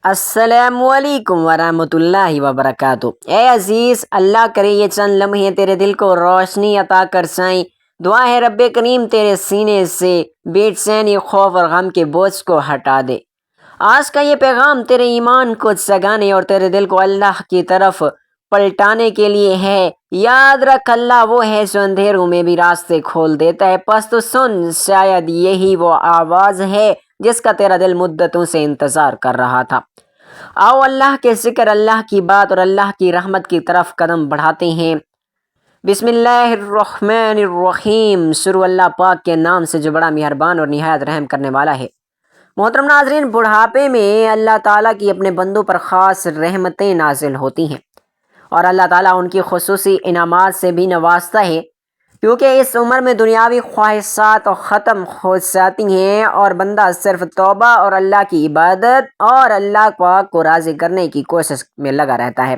السلام علیکم ورحمۃ اللہ وبرکاتہ۔ اے عزیز، اللہ کرے یہ چند لمحے تیرے دل کو روشنی عطا کر سائیں۔ دعا ہے رب کریم تیرے سینے سے بے چینی، خوف اور غم کے بوجھ کو ہٹا دے۔ آج کا یہ پیغام تیرے ایمان کو جگانے اور تیرے دل کو اللہ کی طرف پلٹانے کے لیے ہے۔ یاد رکھ، اللہ وہ ہے جو اندھیروں میں بھی راستے کھول دیتا ہے۔ پس تو سن، شاید یہی وہ آواز ہے جس کا تیرا دل مدتوں سے انتظار کر رہا تھا۔ آؤ اللہ کے ذکر، اللہ کی بات اور اللہ کی رحمت کی طرف قدم بڑھاتے ہیں۔ بسم اللہ الرحمن الرحیم، شروع اللہ پاک کے نام سے جو بڑا مہربان اور نہایت رحم کرنے والا ہے۔ محترم ناظرین، بڑھاپے میں اللہ تعالیٰ کی اپنے بندوں پر خاص رحمتیں نازل ہوتی ہیں اور اللہ تعالیٰ ان کی خصوصی انعامات سے بھی نوازتا ہے، کیونکہ اس عمر میں دنیاوی خواہشات ختم ہو جاتی ہیں اور بندہ صرف توبہ اور اللہ کی عبادت اور اللہ پاک کو راضی کرنے کی کوشش میں لگا رہتا ہے۔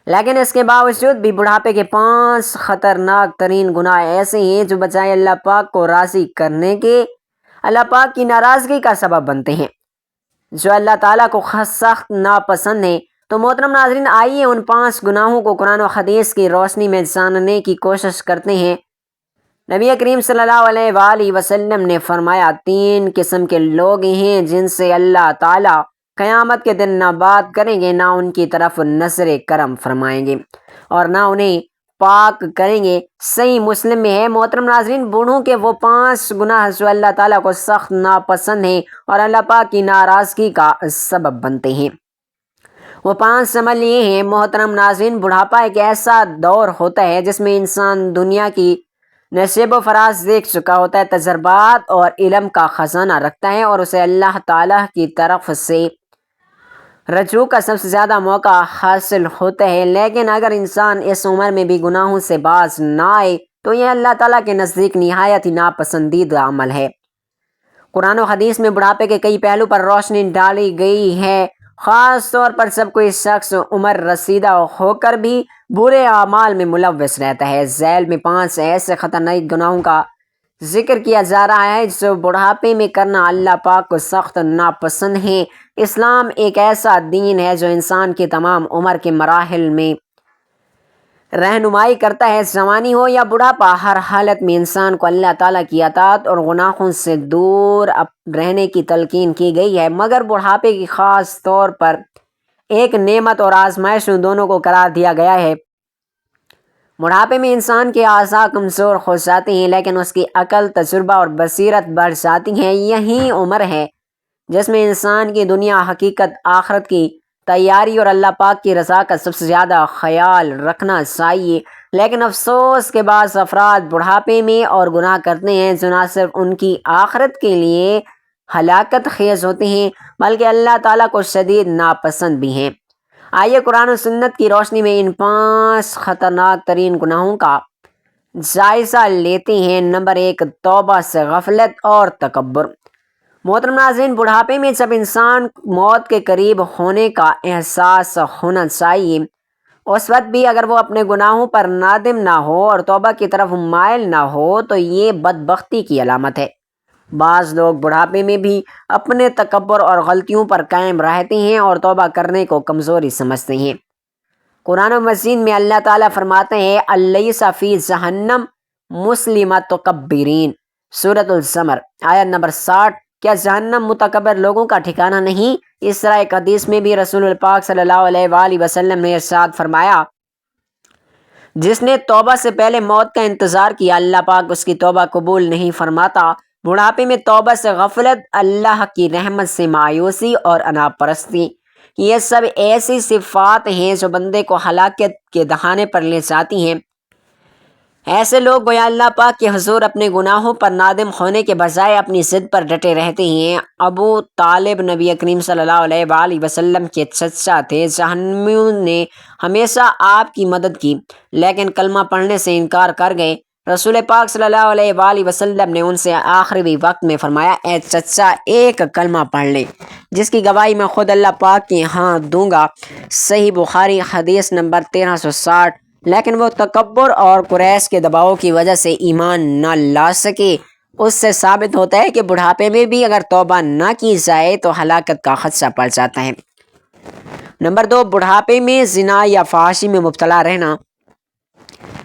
لیکن اس کے باوجود بھی بڑھاپے کے 5 خطرناک ترین گناہ ایسے ہیں جو بجائے اللہ پاک کو راضی کرنے کے اللہ پاک کی ناراضگی کا سبب بنتے ہیں، جو اللہ تعالیٰ کو سخت ناپسند ہیں۔ تو محترم ناظرین، آئیے ان 5 گناہوں کو قرآن و حدیث کی روشنی میں جاننے کی کوشش کرتے ہیں۔ نبی کریم صلی اللہ علیہ وآلہ وسلم نے فرمایا، 3 قسم کے لوگ ہیں جن سے اللہ تعالیٰ قیامت کے دن نہ بات کریں گے، نہ ان کی طرف نظر کرم فرمائیں گے اور نہ انہیں پاک کریں گے۔ صحیح مسلم میں ہے۔ محترم ناظرین، بوڑھوں کے وہ 5 گناہ جو اللہ تعالیٰ کو سخت ناپسند ہیں اور اللہ پاک کی ناراضگی کا سبب بنتے ہیں، وہ 5 عمل یہ ہیں۔ محترم ناظرین، بڑھاپا ایک ایسا دور ہوتا ہے جس میں انسان دنیا کی نشیب و فراز دیکھ چکا ہوتا ہے، تجربات اور علم کا خزانہ رکھتا ہے اور اسے اللہ تعالیٰ کی طرف سے رجوع کا سب سے زیادہ موقع حاصل ہوتا ہے۔ لیکن اگر انسان اس عمر میں بھی گناہوں سے باز نہ آئے تو یہ اللہ تعالیٰ کے نزدیک نہایت ہی ناپسندیدہ عمل ہے۔ قرآن و حدیث میں بڑھاپے کے کئی پہلو پر روشنی ڈالی گئی ہے، خاص طور پر جب کوئی شخص عمر رسیدہ ہو کر بھی برے اعمال میں ملوث رہتا ہے۔ ذیل میں 5 ایسے خطرناک گناہوں کا ذکر کیا جا رہا ہے جو بڑھاپے میں کرنا اللہ پاک کو سخت ناپسند ہے۔ اسلام ایک ایسا دین ہے جو انسان کی تمام عمر کے مراحل میں رہنمائی کرتا ہے۔ جوانی ہو یا بڑھاپا، ہر حالت میں انسان کو اللہ تعالیٰ کی اطاعت اور گناہوں سے دور رہنے کی تلقین کی گئی ہے، مگر بڑھاپے کی خاص طور پر ایک نعمت اور آزمائش دونوں کو قرار دیا گیا ہے۔ بڑھاپے میں انسان کے اعضاء کمزور ہو جاتے ہیں لیکن اس کی عقل، تجربہ اور بصیرت بڑھ جاتی ہے۔ یہی عمر ہے جس میں انسان کی دنیا، حقیقت، آخرت کی تیاری اور اللہ پاک کی رضا کا سب سے زیادہ خیال رکھنا چاہیے۔ لیکن افسوس کے بعض افراد بڑھاپے میں اور گناہ کرتے ہیں جو نہ صرف ان کی آخرت کے لیے ہلاکت خیز ہوتے ہیں بلکہ اللہ تعالیٰ کو شدید ناپسند بھی ہیں۔ آئیے قرآن و سنت کی روشنی میں ان 5 خطرناک ترین گناہوں کا جائزہ لیتے ہیں۔ نمبر 1، توبہ سے غفلت اور تکبر۔ محترم ناظرین، بڑھاپے میں جب انسان موت کے قریب ہونے کا احساس ہونا چاہیے، اس وقت بھی اگر وہ اپنے گناہوں پر نادم نہ ہو اور توبہ کی طرف مائل نہ ہو تو یہ بدبختی کی علامت ہے۔ بعض لوگ بڑھاپے میں بھی اپنے تکبر اور غلطیوں پر قائم رہتے ہیں اور توبہ کرنے کو کمزوری سمجھتے ہیں۔ قرآن مجید میں اللہ تعالیٰ فرماتے ہیں، الیس فی جہنم متکبرین، سورۃ الزمر، آیت نمبر 60۔ کیا جہنم متکبر لوگوں کا ٹھکانہ نہیں؟ اس طرح ایک حدیث میں بھی رسول اللہ پاک صلی اللہ علیہ وآلہ وسلم نے ارشاد فرمایا، جس نے توبہ سے پہلے موت کا انتظار کیا اللہ پاک اس کی توبہ قبول نہیں فرماتا۔ بڑھاپے میں توبہ سے غفلت، اللہ کی رحمت سے مایوسی اور انا پرستی، یہ سب ایسی صفات ہیں جو بندے کو ہلاکت کے دہانے پر لے جاتی ہیں۔ ایسے لوگ گویا اللہ پاک کے حضور اپنے گناہوں پر نادم ہونے کے بجائے اپنی ضد پر ڈٹے رہتے ہیں۔ ابو طالب نبی کریم صلی اللہ علیہ وآلہ وسلم کے چچا تھے۔ جہنمیوں نے ہمیشہ آپ کی مدد کی لیکن کلمہ پڑھنے سے انکار کر گئے۔ رسول پاک صلی اللہ علیہ وآلہ وسلم نے ان سے آخری وقت میں فرمایا، اے چچا، ایک کلمہ پڑھ لے جس کی گواہی میں خود اللہ پاک کے ہاں دوں گا۔ صحیح بخاری، حدیث نمبر 1360۔ لیکن وہ تکبر اور قریش کے دباؤ کی وجہ سے ایمان نہ لا سکے۔ اس سے ثابت ہوتا ہے کہ بڑھاپے میں بھی اگر توبہ نہ کی جائے تو ہلاکت کا خدشہ پڑ جاتا ہے۔ نمبر 2، بڑھاپے میں زنا یا فحاشی میں مبتلا رہنا۔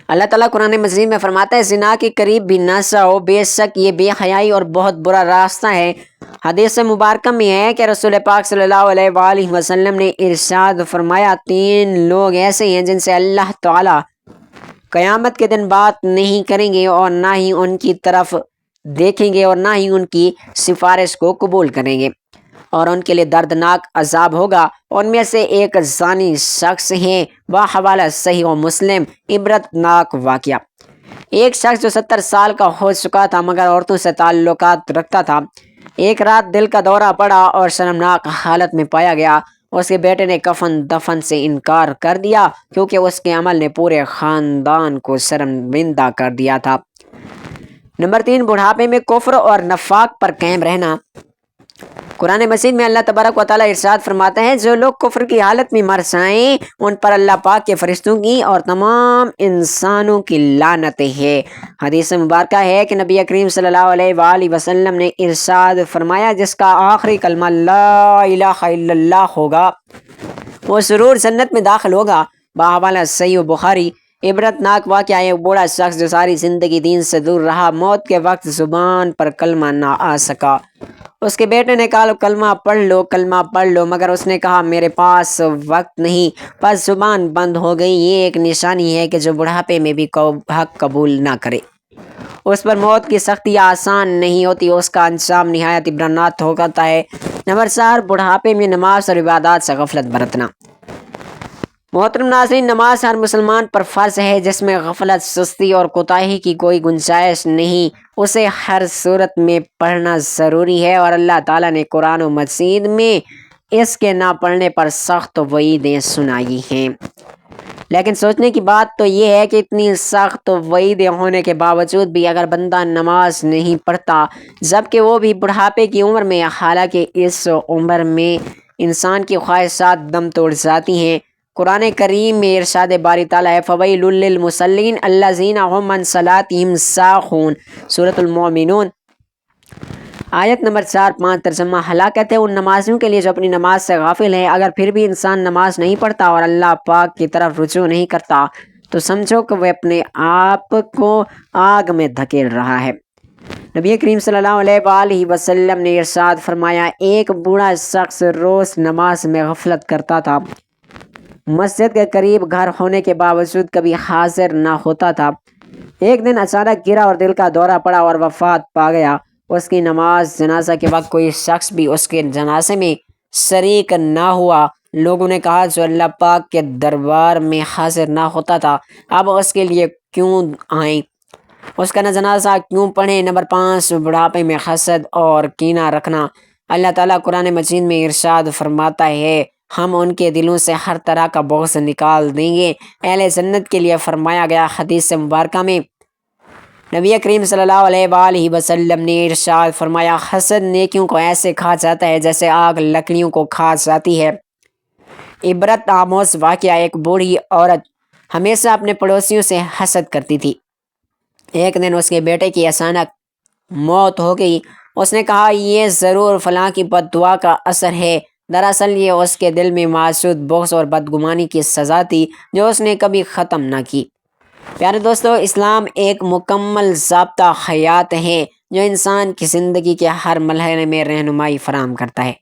اللہ تعالیٰ قرآن مجید میں فرماتا ہے زنا کے قریب بھی نہ جاؤ، بے شک یہ بے حیائی اور بہت برا راستہ ہے۔ حدیث مبارکہ میں ہے کہ رسول پاک صلی اللہ علیہ وآلہ وسلم نے ارشاد فرمایا 3 لوگ ایسے ہیں جن سے اللہ تعالیٰ قیامت کے دن بات نہیں کریں گے اور نہ ہی ان کی طرف دیکھیں گے اور نہ ہی ان کی سفارش کو قبول کریں گے، اور ان کے لیے دردناک عذاب ہوگا۔ ان میں سے ایک زانی شخص ہے، بحوالہ صحیح و مسلم۔ عبرت ناک واقعہ، ایک شخص جو 70 سال کا ہو چکا تھا مگر عورتوں سے تعلقات رکھتا تھا، ایک رات دل کا دورہ پڑا اور شرمناک حالت میں پایا گیا۔ اس کے بیٹے نے کفن دفن سے انکار کر دیا کیونکہ اس کے عمل نے پورے خاندان کو شرمندہ کر دیا تھا۔ نمبر 3، بڑھاپے میں کفر اور نفاق پر قائم رہنا۔ قرآن مجید میں اللہ تبارک و تعالیٰ ارشاد فرماتا ہے جو لوگ کفر کی حالت میں مر جائیں ان پر اللہ پاک کے فرشتوں کی اور تمام انسانوں کی لعنت ہے۔ حدیث مبارکہ ہے کہ نبی کریم صلی اللہ علیہ وآلہ وسلم نے ارشاد فرمایا جس کا آخری کلمہ لا الہ الا اللہ ہوگا وہ ضرور جنت میں داخل ہوگا۔ بحوالہ صحیح بخاری۔ عبرت ناک واقعہ ہے، بوڑھا شخص جو ساری زندگی دین سے دور رہا، موت کے وقت زبان پر کلمہ نہ آ سکا۔ اس کے بیٹے نے کہا کلمہ پڑھ لو، مگر اس نے کہا میرے پاس وقت نہیں، بس زبان بند ہو گئی۔ یہ ایک نشانی ہے کہ جو بڑھاپے میں بھی حق قبول نہ کرے اس پر موت کی سختی آسان نہیں ہوتی، اس کا انجام نہایت عبرتناک ہوتا ہے۔ نمبر 4، بڑھاپے میں نماز اور عبادات سے غفلت برتنا۔ محترم ناظرین، نماز ہر مسلمان پر فرض ہے جس میں غفلت، سستی اور کوتاہی کی کوئی گنجائش نہیں۔ اسے ہر صورت میں پڑھنا ضروری ہے اور اللہ تعالیٰ نے قرآن مجید میں اس کے نہ پڑھنے پر سخت وعیدیں سنائی ہیں۔ لیکن سوچنے کی بات تو یہ ہے کہ اتنی سخت وعیدیں ہونے کے باوجود بھی اگر بندہ نماز نہیں پڑھتا جبکہ وہ بھی بڑھاپے کی عمر میں، حالانکہ اس عمر میں انسان کی خواہشات دم توڑ جاتی ہیں۔ قرآن کریم میں ارشاد باری تعالیٰ ہے فویل للمصلین الذین هم عن صلاتهم ساہون، سورۃ المؤمنون آیت نمبر 4-5۔ ترجمہ ہلاکت ہے ان نمازیوں کے لیے جو اپنی نماز سے غافل ہے۔ اگر پھر بھی انسان نماز نہیں پڑھتا اور اللہ پاک کی طرف رجوع نہیں کرتا تو سمجھو کہ وہ اپنے آپ کو آگ میں دھکیل رہا ہے۔ نبی کریم صلی اللہ علیہ وآلہ وسلم نے ارشاد فرمایا ایک بوڑھا شخص روز نماز میں غفلت کرتا تھا، مسجد کے قریب گھر ہونے کے باوجود کبھی حاضر نہ ہوتا تھا۔ ایک دن اچانک گرا اور دل کا دورہ پڑا اور وفات پا گیا۔ اس کی نماز جنازہ کے وقت کوئی شخص بھی اس کے جنازے میں شریک نہ ہوا۔ لوگوں نے کہا جو اللہ پاک کے دربار میں حاضر نہ ہوتا تھا اب اس کے لیے کیوں آئیں، اس کا جنازہ کیوں پڑھیں۔ نمبر 5، بڑھاپے میں حسد اور کینہ رکھنا۔ اللہ تعالیٰ قرآن مجید میں ارشاد فرماتا ہے ہم ان کے دلوں سے ہر طرح کا بغض نکال دیں گے۔ اہل جنت کے لیے فرمایا گیا حدیث مبارکہ میں نبی کریم صلی اللہ علیہ وآلہ وسلم نے ارشاد فرمایا حسد نیکیوں کو ایسے کھا جاتا ہے جیسے آگ لکڑیوں کو کھا جاتی ہے۔ عبرت آموز واقعہ، ایک بوڑھی عورت ہمیشہ اپنے پڑوسیوں سے حسد کرتی تھی۔ ایک دن اس کے بیٹے کی اچانک موت ہو گئی۔ اس نے کہا یہ ضرور فلاں کی بد دعا کا اثر ہے، دراصل یہ اس کے دل میں موجود بغض اور بدگمانی کی سزا تھی جو اس نے کبھی ختم نہ کی۔ پیارے دوستو، اسلام ایک مکمل ضابطہ حیات ہے جو انسان کی زندگی کے ہر مرحلے میں رہنمائی فراہم کرتا ہے۔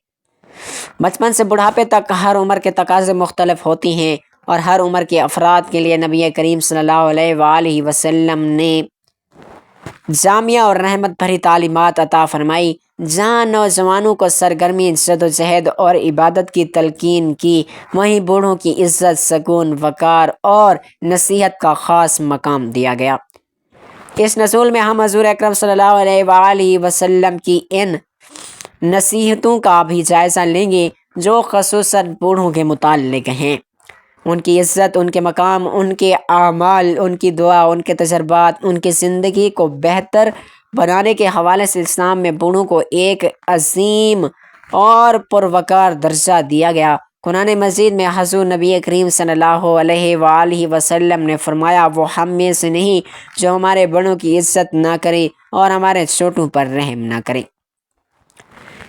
بچپن سے بڑھاپے تک ہر عمر کے تقاضے مختلف ہوتی ہیں اور ہر عمر کے افراد کے لیے نبی کریم صلی اللہ علیہ وآلہ وسلم نے جامعہ اور رحمت بھری تعلیمات عطا فرمائی۔ جہاں نوجوانوں کو سرگرمی، جد و جہد اور عبادت کی تلقین کی، وہیں بوڑھوں کی عزت، سکون، وقار اور نصیحت کا خاص مقام دیا گیا۔ اس نزول میں ہم حضور اکرم صلی اللہ علیہ وآلہ وسلم کی ان نصیحتوں کا بھی جائزہ لیں گے جو خصوصاً بوڑھوں کے متعلق ہیں۔ ان کی عزت، ان کے مقام، ان کے اعمال، ان کی دعا، ان کے تجربات، ان کی زندگی کو بہتر بنانے کے حوالے سے اسلام میں بوڑھوں کو ایک عظیم اور پروقار درجہ دیا گیا۔ قرآن مجید میں حضور نبی کریم صلی اللہ علیہ وآلہ وسلم نے فرمایا وہ ہم میں سے نہیں جو ہمارے بڑوں کی عزت نہ کرے اور ہمارے چھوٹوں پر رحم نہ کرے۔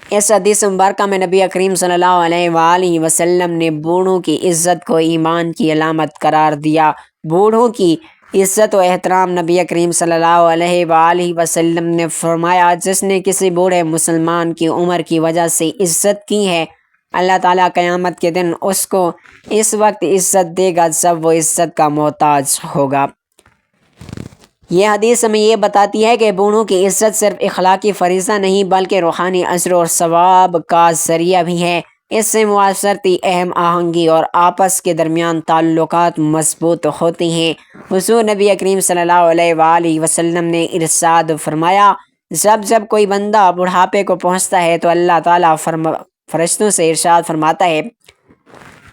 اس حدیث مبارکہ میں نبی کریم صلی اللہ علیہ وآلہ وسلم نے بوڑھوں کی عزت کو ایمان کی علامت قرار دیا۔ بوڑھوں کی عزت و احترام نبی کریم صلی اللہ علیہ وآلہ وسلم نے فرمایا جس نے کسی بوڑھے مسلمان کی عمر کی وجہ سے عزت کی ہے اللہ تعالیٰ قیامت کے دن اس کو اس وقت عزت دے گا جب وہ عزت کا محتاج ہوگا۔ یہ حدیث ہمیں یہ بتاتی ہے کہ بوڑھوں کی عزت صرف اخلاقی فریضہ نہیں بلکہ روحانی اجر اور ثواب کا ذریعہ بھی ہے۔ اس سے معاشرتی ہم آہنگی اور آپس کے درمیان تعلقات مضبوط ہوتے ہیں۔ حضور نبی کریم صلی اللہ علیہ وآلہ وسلم نے ارشاد فرمایا جب کوئی بندہ بڑھاپے کو پہنچتا ہے تو اللہ تعالیٰ فرشتوں سے ارشاد فرماتا ہے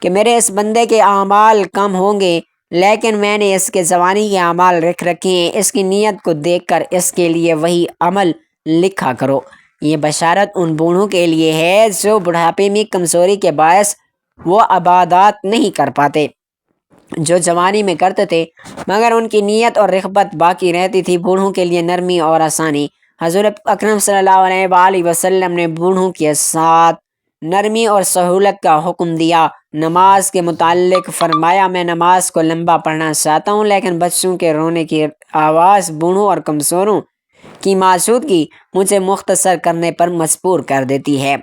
کہ میرے اس بندے کے اعمال کم ہوں گے لیکن میں نے اس کے جوانی کے اعمال لکھ رکھے ہیں، اس کی نیت کو دیکھ کر اس کے لیے وہی عمل لکھا کرو۔ یہ بشارت ان بوڑھوں کے لیے ہے جو بڑھاپے میں کمزوری کے باعث وہ عبادات نہیں کر پاتے جو جوانی میں کرتے تھے مگر ان کی نیت اور رغبت باقی رہتی تھی۔ بوڑھوں کے لیے نرمی اور آسانی۔ حضور اکرم صلی اللہ علیہ وآلہ وسلم نے بوڑھوں کے ساتھ نرمی اور سہولت کا حکم دیا۔ نماز کے متعلق فرمایا میں نماز کو لمبا پڑھنا چاہتا ہوں لیکن بچوں کے رونے کی آواز بوڑھوں اور کمزوروں کی موجودگی مجھے مختصر کرنے پر مجبور کر دیتی ہے۔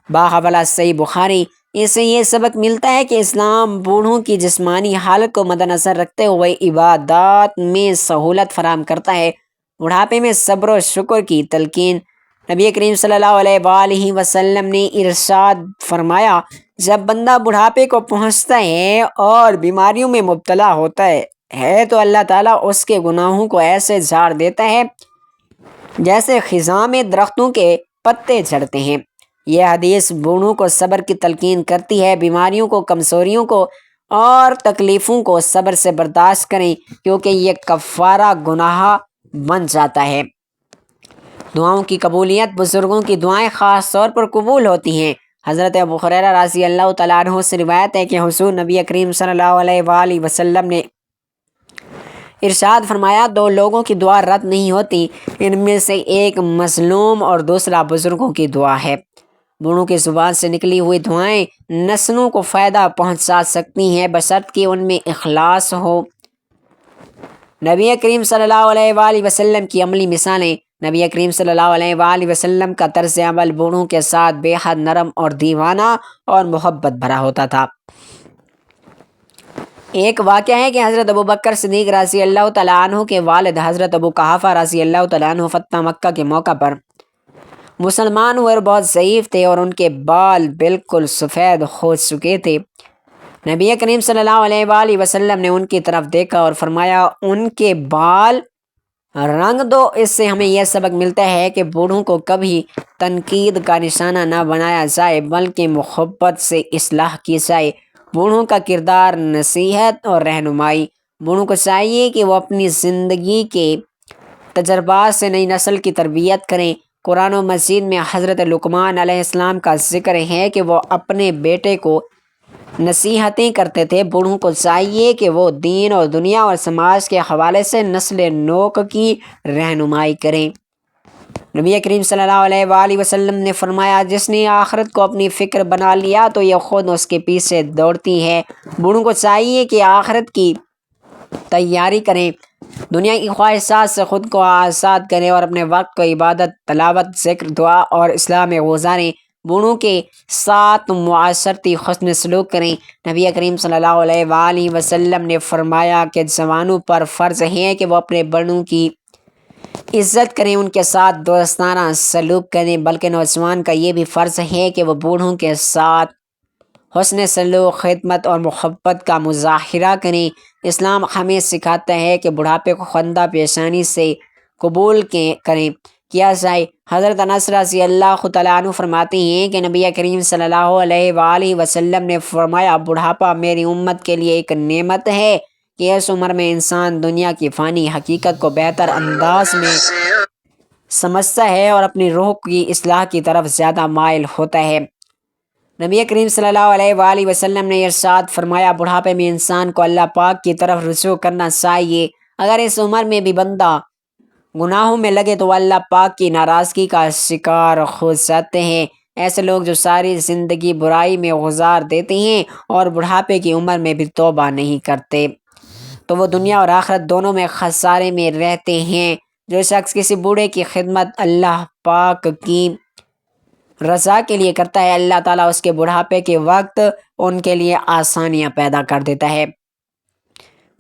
باحوالہ صحیح بخاری۔ اس سے یہ سبق ملتا ہے کہ اسلام بوڑھوں کی جسمانی حالت کو مد نظر رکھتے ہوئے عبادات میں سہولت فراہم کرتا ہے۔ بڑھاپے میں صبر و شکر کی تلقین۔ نبی کریم صلی اللہ علیہ وآلہ وسلم نے ارشاد فرمایا جب بندہ بڑھاپے کو پہنچتا ہے اور بیماریوں میں مبتلا ہوتا ہے تو اللہ تعالیٰ اس کے گناہوں کو ایسے جھاڑ دیتا ہے جیسے خزاں میں درختوں کے پتے جھڑتے ہیں۔ یہ حدیث بوڑھوں کو صبر کی تلقین کرتی ہے۔ بیماریوں کو، کمزوریوں کو اور تکلیفوں کو صبر سے برداشت کریں کیونکہ یہ کفارہ گناہ بن جاتا ہے۔ دعاؤں کی قبولیت۔ بزرگوں کی دعائیں خاص طور پر قبول ہوتی ہیں۔ حضرت ابو ہریرہ رضی اللہ تعالیٰ عنہ سے روایت ہے کہ حضور نبی کریم صلی اللہ علیہ وآلہ وسلم نے ارشاد فرمایا دو لوگوں کی دعا رد نہیں ہوتی، ان میں سے ایک مظلوم اور دوسرا بزرگوں کی دعا ہے۔ بوڑھوں کی زبان سے نکلی ہوئی دعائیں نسلوں کو فائدہ پہنچا سکتی ہیں بشرطیکہ ان میں اخلاص ہو۔ نبی کریم صلی اللہ علیہ وآلہ وسلم کی عملی مثالیں۔ نبی کریم صلی اللہ علیہ وآلہ وسلم کا طرز عمل بوڑھوں کے ساتھ بے حد نرم اور دیوانہ اور محبت بھرا ہوتا تھا۔ ایک واقعہ ہے کہ حضرت ابوبکر صدیق رضی اللہ تعالیٰ عنہ کے والد حضرت ابو قحافہ رضی اللہ تعالیٰ عنہ فتح مکہ کے موقع پر مسلمان ہوئے اور بہت ضعیف تھے اور ان کے بال بالکل سفید ہو چکے تھے۔ نبی کریم صلی اللہ علیہ وآلہ وسلم نے ان کی طرف دیکھا اور فرمایا ان کے بال رنگ دو۔ اس سے ہمیں یہ سبق ملتا ہے کہ بوڑھوں کو کبھی تنقید کا نشانہ نہ بنایا جائے بلکہ محبت سے اصلاح کی جائے۔ بوڑھوں کا کردار نصیحت اور رہنمائی۔ بوڑھوں کو چاہیے کہ وہ اپنی زندگی کے تجربات سے نئی نسل کی تربیت کریں۔ قرآن مجید میں حضرت لقمان علیہ السلام کا ذکر ہے کہ وہ اپنے بیٹے کو نصیحتیں کرتے تھے۔ بوڑھوں کو چاہیے کہ وہ دین اور دنیا اور سماج کے حوالے سے نسل نو کی رہنمائی کریں۔ نبی کریم صلی اللہ علیہ وآلہ وسلم نے فرمایا جس نے آخرت کو اپنی فکر بنا لیا تو یہ خود اس کے پیچھے دوڑتی ہے۔ بوڑھوں کو چاہیے کہ آخرت کی تیاری کریں، دنیا کی خواہشات سے خود کو آزاد کریں اور اپنے وقت کو عبادت، تلاوت، ذکر، دعا اور اصلاح میں گزاریں۔ بوڑھوں کے ساتھ معاشرتی حسن سلوک کریں۔ نبی کریم صلی اللہ علیہ وآلہ وسلم نے فرمایا کہ جوانوں پر فرض ہے کہ وہ اپنے بڑوں کی عزت کریں، ان کے ساتھ دوستانہ سلوک کریں، بلکہ نوجوان کا یہ بھی فرض ہے کہ وہ بوڑھوں کے ساتھ حسن سلوک، خدمت اور محبت کا مظاہرہ کریں۔ اسلام ہمیں سکھاتا ہے کہ بڑھاپے کو خندہ پیشانی سے قبول کیا جائے۔ حضرت انس رضی اللہ تعالیٰ عنہ فرماتے ہیں کہ نبی کریم صلی اللہ علیہ وآلہ وسلم نے فرمایا بڑھاپا میری امت کے لیے ایک نعمت ہے کہ اس عمر میں انسان دنیا کی فانی حقیقت کو بہتر انداز میں سمجھتا ہے اور اپنی روح کی اصلاح کی طرف زیادہ مائل ہوتا ہے۔ نبی کریم صلی اللہ علیہ وآلہ وسلم نے ارشاد فرمایا بڑھاپے میں انسان کو اللہ پاک کی طرف رجوع کرنا چاہیے۔ اگر اس عمر میں بھی بندہ گناہوں میں لگے تو وہ اللہ پاک کی ناراضگی کا شکار ہو جاتے ہیں۔ ایسے لوگ جو ساری زندگی برائی میں گزار دیتے ہیں اور بڑھاپے کی عمر میں بھی توبہ نہیں کرتے تو وہ دنیا اور آخرت دونوں میں خسارے میں رہتے ہیں۔ جو شخص کسی بوڑھے کی خدمت اللہ پاک کی رضا کے لیے کرتا ہے، اللہ تعالیٰ اس کے بڑھاپے کے وقت ان کے لیے آسانیاں پیدا کر دیتا ہے۔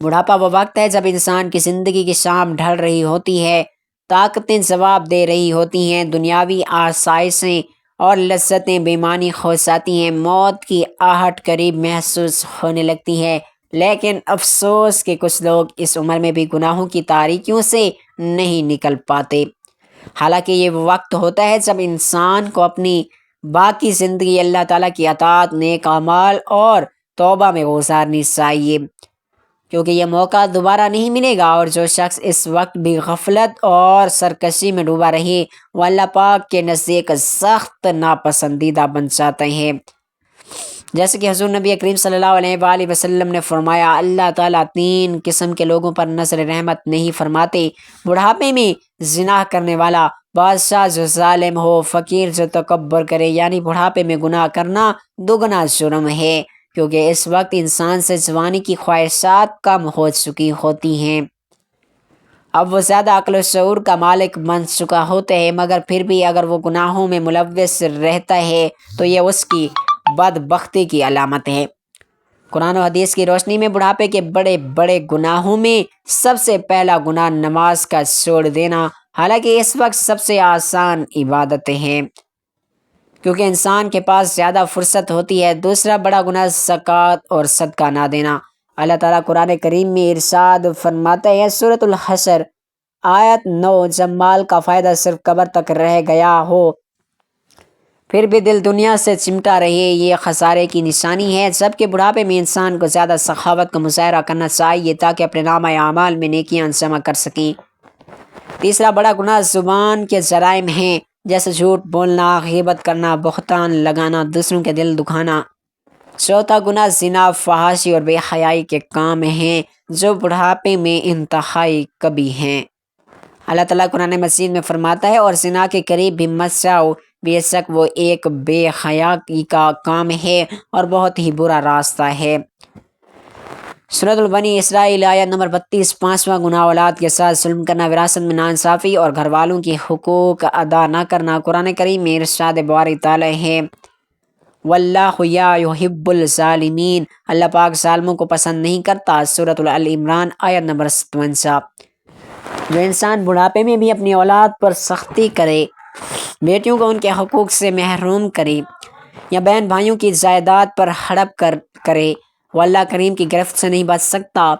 بڑھاپا وہ وقت ہے جب انسان کی زندگی کی شام ڈھل رہی ہوتی ہے، طاقتیں جواب دے رہی ہوتی ہیں، دنیاوی آسائشیں اور لذتیں بے معنی ہو جاتی ہیں، موت کی آہٹ قریب محسوس ہونے لگتی ہے۔ لیکن افسوس کہ کچھ لوگ اس عمر میں بھی گناہوں کی تاریکیوں سے نہیں نکل پاتے۔ حالانکہ یہ وہ وقت ہوتا ہے جب انسان کو اپنی باقی زندگی اللہ تعالیٰ کی اطاعت، نیک اعمال اور توبہ میں گزارنی چاہیے، کیونکہ یہ موقع دوبارہ نہیں ملے گا، اور جو شخص اس وقت بھی غفلت اور سرکشی میں ڈوبا رہے وہ اللہ پاک کے نزدیک سخت ناپسندیدہ بن جاتے ہیں۔ جیسے کہ حضور نبی کریم صلی اللہ علیہ وآلہ وسلم نے فرمایا اللہ تعالیٰ 3 قسم کے لوگوں پر نظر رحمت نہیں فرماتے: بڑھاپے میں زنا کرنے والا، بادشاہ جو ظالم ہو، فقیر جو تکبر کرے۔ یعنی بڑھاپے میں گناہ کرنا دگنا جرم ہے، کیونکہ اس وقت انسان سے جوانی کی خواہشات کم ہو چکی ہوتی ہیں، اب وہ زیادہ عقل و شعور کا مالک بن چکا ہوتا ہے، مگر پھر بھی اگر وہ گناہوں میں ملوث رہتا ہے تو یہ اس کی بدبختی کی علامت ہے۔ قرآن و حدیث کی روشنی میں بڑھاپے کے بڑے بڑے گناہوں میں سب سے پہلا گناہ نماز کا چھوڑ دینا، حالانکہ اس وقت سب سے آسان عبادتیں ہیں کیونکہ انسان کے پاس زیادہ فرصت ہوتی ہے۔ دوسرا بڑا گناہ زکوٰۃ اور صدقہ نہ دینا۔ اللہ تعالیٰ قرآن کریم میں ارشاد فرماتا ہے سورۃ الحشر آیت 9: جب مال کا فائدہ صرف قبر تک رہ گیا ہو پھر بھی دل دنیا سے چمٹا رہے، یہ خسارے کی نشانی ہے۔ جبکہ بڑھاپے میں انسان کو زیادہ سخاوت کا مظاہرہ کرنا چاہیے تاکہ اپنے نامہ اعمال میں نیکیاں جمع کر سکیں۔ تیسرا بڑا گناہ زبان کے جرائم ہیں، جیسے جھوٹ بولنا، غیبت کرنا، بہتان لگانا، دوسروں کے دل دکھانا۔ چوتھا گناہ زنا، فحاشی اور بے حیائی کے کام ہیں جو بڑھاپے میں انتہائی کبھی ہیں۔ اللہ تعالیٰ قرآن مجید میں فرماتا ہے اور زنا کے قریب بھی مت جاؤ، بے شک وہ ایک بے حیائی کا کام ہے اور بہت ہی برا راستہ ہے۔ سورۃ البنی اسرائیل آیت نمبر 32۔ پانچواں گناہ اولاد کے ساتھ ظلم کرنا، وراثت میں ناانصافی اور گھر والوں کی حقوق ادا نہ کرنا۔ قرآن کریم میں ارشاد باری تعالیٰ ہے واللہ لا یحب الظالمین، اللہ پاک ظالموں کو پسند نہیں کرتا۔ سورۃ ال عمران آیت نمبر 57۔ جو انسان بڑھاپے میں بھی اپنی اولاد پر سختی کرے، بیٹیوں کو ان کے حقوق سے محروم کرے یا بہن بھائیوں کی جائیداد پر ہڑپ کرے، وہ اللہ کریم کی گرفت سے نہیں بچ سکتا۔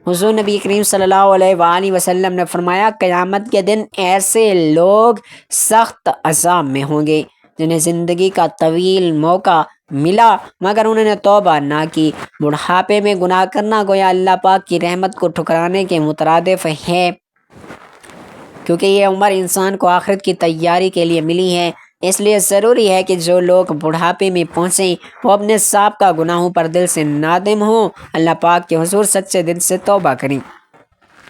حضور نبی کریم صلی اللہ علیہ وآلہ وسلم نے فرمایا قیامت کے دن ایسے لوگ سخت عذاب میں ہوں گے جنہیں زندگی کا طویل موقع ملا مگر انہوں نے توبہ نہ کی۔ بڑھاپے میں گناہ کرنا گویا اللہ پاک کی رحمت کو ٹھکرانے کے مترادف ہے، کیونکہ یہ عمر انسان کو آخرت کی تیاری کے لیے ملی ہے۔ اس لیے ضروری ہے کہ جو لوگ بڑھاپے میں پہنچیں وہ اپنے سابقہ گناہوں پر دل سے نادم ہوں، اللہ پاک کے حضور سچے دل سے توبہ کریں،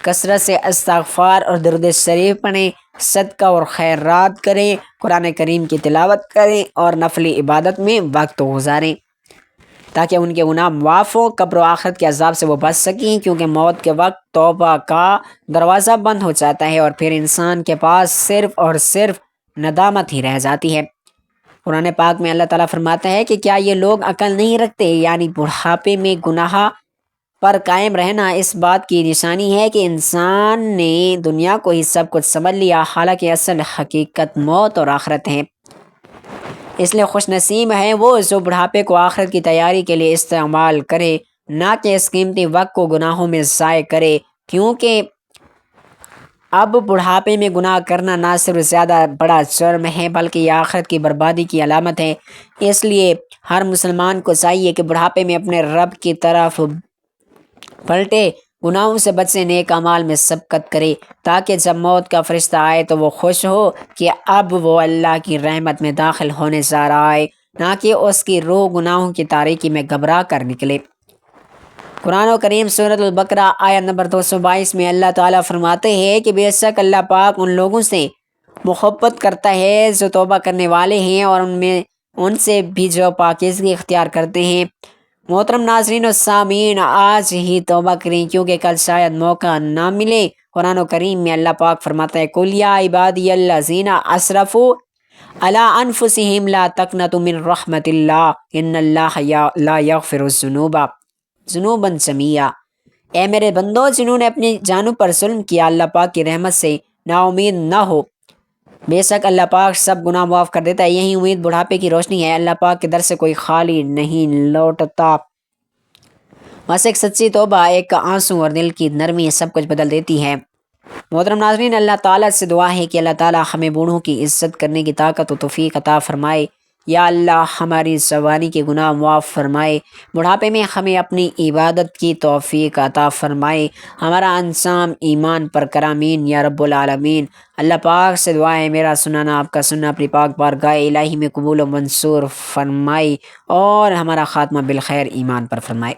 کثرت سے استغفار اور درود شریف پڑھیں، صدقہ اور خیرات کریں، قرآن کریم کی تلاوت کریں اور نفلی عبادت میں وقت گزاریں تاکہ ان کے گناہ معاف ہوں، قبر و آخرت کے عذاب سے وہ بچ سکیں، کیونکہ موت کے وقت توبہ کا دروازہ بند ہو جاتا ہے اور پھر انسان کے پاس صرف اور صرف ندامت ہی رہ جاتی ہے۔ قرآن پاک میں اللہ تعالیٰ فرماتا ہے کہ کیا یہ لوگ عقل نہیں رکھتے؟ یعنی بڑھاپے میں گناہ پر قائم رہنا اس بات کی نشانی ہے کہ انسان نے دنیا کو ہی سب کچھ سمجھ لیا، حالانکہ اصل حقیقت موت اور آخرت ہے۔ اس لیے خوش نصیب ہے وہ جو بڑھاپے کو آخرت کی تیاری کے لیے استعمال کرے، نہ کہ اس قیمتی وقت کو گناہوں میں ضائع کرے، کیونکہ اب بڑھاپے میں گناہ کرنا نہ صرف زیادہ بڑا جرم ہے بلکہ یہ آخرت کی بربادی کی علامت ہے۔ اس لیے ہر مسلمان کو چاہیے کہ بڑھاپے میں اپنے رب کی طرف پلٹے، گناہوں سے بچے، نیک اعمال میں سبقت کرے تاکہ جب موت کا فرشتہ آئے تو وہ خوش ہو کہ اب وہ اللہ کی رحمت میں داخل ہونے جا رہا ہے۔ نہ کہ اس کی روح گناہوں کی تاریکی میں گھبرا کر نکلے۔ قرآن و کریم سورۃ البقرہ آیت نمبر 222 میں اللہ تعالیٰ فرماتے ہیں کہ بے شک اللہ پاک ان لوگوں سے محبت کرتا ہے جو توبہ کرنے والے ہیں اور ان سے بھی جو پاکیزگی اختیار کرتے ہیں۔ محترم ناظرین و سامعین، آج ہی توبہ کریں کیونکہ کل شاید موقع نہ ملے۔ قرآن و کریم میں اللہ پاک فرماتا ہے قُلْ يَا عِبَادِيَ الَّذِينَ أَسْرَفُوا عَلَىٰ أَنفُسِهِمْ لَا تَقْنَطُوا مِن رَحْمَتِ اللَّهِ إِنَّ اللَّهَ لَا يَغْفِرُ الذُّنُوبَ جنوباً جميعا۔ اے میرے بندو، جنہوں نے اپنی جانوں پر ظلم کیا، اللہ پاک کی رحمت سے نا امید نہ ہو، بے شک اللہ پاک سب گناہ معاف کر دیتا ہے۔ یہی امید بڑھاپے کی روشنی ہے، اللہ پاک کے در سے کوئی خالی نہیں لوٹتا۔ بس ایک سچی توبہ، ایک آنسو اور دل کی نرمی سب کچھ بدل دیتی ہے۔ محترم ناظرین، اللہ تعالیٰ سے دعا ہے کہ اللہ تعالیٰ ہمیں بوڑھوں کی عزت کرنے کی طاقت و توفیق عطا فرمائے۔ یا اللہ ہماری جوانی کے گناہ معاف فرمائے، بڑھاپے میں ہمیں اپنی عبادت کی توفیق عطا فرمائے، ہمارا انجام ایمان پر کر آمین یا رب العالمین۔ اللہ پاک سے دعا ہے میرا سنانا آپ کا سننا اپنی پاک بارگاہ الہی میں قبول و منصور فرمائے اور ہمارا خاتمہ بالخیر ایمان پر فرمائے،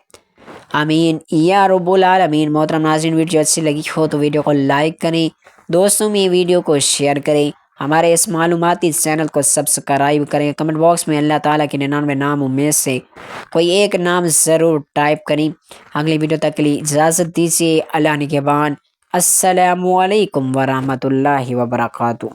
آمین یا رب العالمین۔ محترم ناظرین، ویڈیو اچھی لگی ہو تو ویڈیو کو لائک کریں، دوستوں میں ویڈیو کو شیئر کریں، ہمارے اس معلوماتی چینل کو سبسکرائب کریں، کمنٹ باکس میں اللہ تعالیٰ کے 99 ناموں میں سے کوئی ایک نام ضرور ٹائپ کریں۔ اگلی ویڈیو تک کے لیے اجازت دیجیے، اللہ نگہبان، السلام علیکم ورحمۃ اللہ وبرکاتہ۔